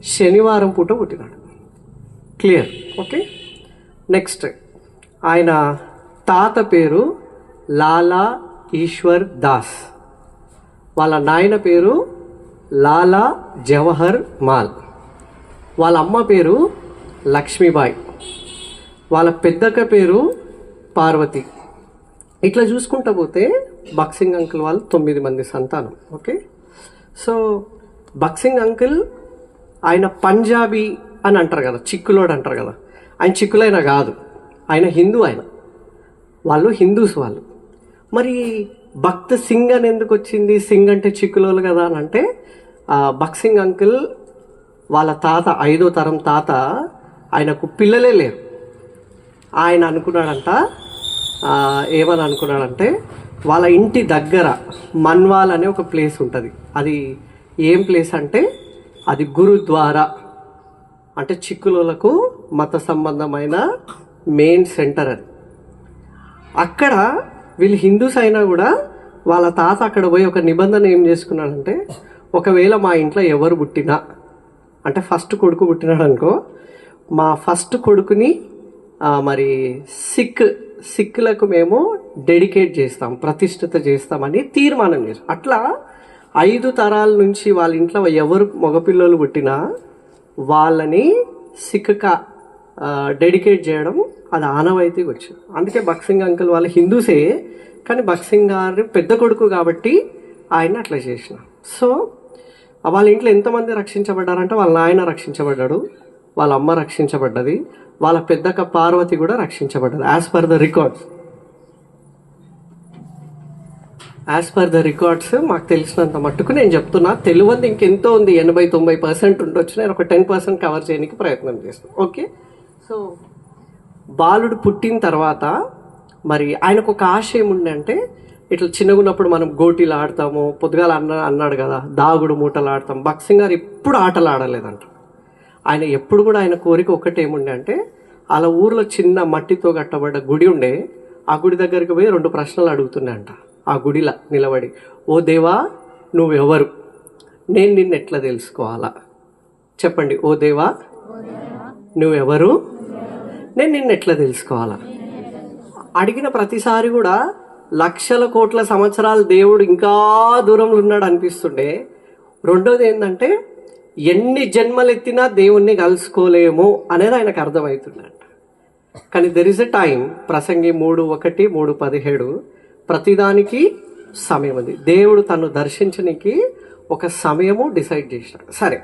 శనివారం పూట పుట్టినాడు. క్లియర్? ఓకే. నెక్స్ట్, ఆయన తాత పేరు లాలా ఈశ్వర్ దాస్, వాళ్ళ నాయన పేరు లాలా జవహర్ మాల్, వాళ్ళ అమ్మ పేరు లక్ష్మీబాయి, వాళ్ళ పెద్దక్క పేరు పార్వతి. ఇట్లా చూసుకుంటా పోతే బక్సింగ్ అంకుల్ వాళ్ళు 9 మంది సంతానం. ఓకే. సో బక్సింగ్ అంకుల్ ఆయన పంజాబీ అని అంటారు కదా, చిక్కులోడు అంటారు కదా, ఆయన చిక్కులైన కాదు, ఆయన హిందూ. వాళ్ళు హిందూస్ వాళ్ళు. మరి భక్త్ సింగ్ అని ఎందుకు వచ్చింది? సింగ్ అంటే చిక్కులోలు కదా అని అంటే, బక్సింగ్ అంకుల్ వాళ్ళ తాత 5వ తరం తాత, ఆయనకు పిల్లలే లేరు. ఆయన అనుకున్నాడంట, ఏమని అనుకున్నాడంటే, వాళ్ళ ఇంటి దగ్గర మన్వాల్ అనే ఒక ప్లేస్ ఉంటుంది. అది ఏం ప్లేస్ అంటే, అది గురుద్వారా, అంటే చిక్కులకు మత సంబంధమైన మెయిన్ సెంటర్ అది. అక్కడ వీళ్ళు హిందూస్ అయినా కూడా వాళ్ళ తాత అక్కడ పోయి ఒక నిబంధన ఏం చేసుకున్నాడంటే, ఒకవేళ మా ఇంట్లో ఎవరు పుట్టినా, అంటే ఫస్ట్ కొడుకు పుట్టినాడు అనుకో, మా ఫస్ట్ కొడుకుని మరి సిక్కులకు మేము డెడికేట్ చేస్తాం, ప్రతిష్ఠిత చేస్తామని తీర్మానం చేస్తాం. అట్లా 5 తరాల నుంచి వాళ్ళ ఇంట్లో ఎవరు మగపిల్లలు పుట్టినా వాళ్ళని సిక్గా డెడికేట్ చేయడం అది ఆనవాయితీకి వచ్చింది. అందుకే బక్సింగ్ అంకుల్ వాళ్ళ హిందూసే, కానీ బక్సింగ్ గారు పెద్ద కొడుకు కాబట్టి ఆయన అట్లా చేసిన. సో వాళ్ళ ఇంట్లో ఎంతమంది రక్షించబడ్డారంటే, వాళ్ళ నాయన రక్షించబడ్డాడు, వాళ్ళ అమ్మ రక్షించబడ్డది, వాళ్ళ పెద్దక్క పార్వతి కూడా రక్షించబడ్డది. యాజ్ పర్ ద రికార్డ్స్ మాకు తెలిసినంత మట్టుకు నేను చెప్తున్నా. తెలియదు ఇంకెంతో ఉంది, 80-90% ఉండొచ్చు. నేను ఒక 10% కవర్ చేయడానికి ప్రయత్నం చేస్తాను. ఓకే. సో బాలుడు పుట్టిన తర్వాత మరి ఆయనకు ఒక ఆశ ఏముండే అంటే, ఇట్లా చిన్నగున్నప్పుడు మనం గోటీలు ఆడతాము, పొద్దుగాల అన్నాడు కదా, దాగుడు మూటలు ఆడతాం. బక్సింగ్ గారు ఎప్పుడు ఆటలు ఆడలేదంట. ఆయన ఎప్పుడు కూడా ఆయన కోరిక ఒక్కటే ఏముండే అంటే, అలా ఊర్లో చిన్న మట్టితో కట్టబడ్డ గుడి ఉండే, ఆ గుడి దగ్గరికి పోయి 2 ప్రశ్నలు అడుగుతున్నాయంట. ఆ గుడిలో నిలబడి, ఓ దేవా నువ్వెవరు, నేను నిన్ను ఎట్లా తెలుసుకోవాలా? చెప్పండి. ఓ దేవా నువ్వెవరు, నేను నిన్ను ఎట్లా తెలుసుకోవాలా? అడిగిన ప్రతిసారి కూడా లక్షల కోట్ల సంవత్సరాలు దేవుడు ఇంకా దూరంలో ఉన్నాడు అనిపిస్తుండే. రెండోది ఏంటంటే, ఎన్ని జన్మలెత్తినా దేవుణ్ణి కలుసుకోలేము అనేది ఆయనకు అర్థమవుతుందంట. కానీ దెర్ ఇస్ ఎ టైం. ప్రసంగి 3:1, 3:17, ప్రతిదానికి సమయం ఉంది. దేవుడు తను దర్శించడానికి ఒక సమయము డిసైడ్ చేసినాడు. సరే,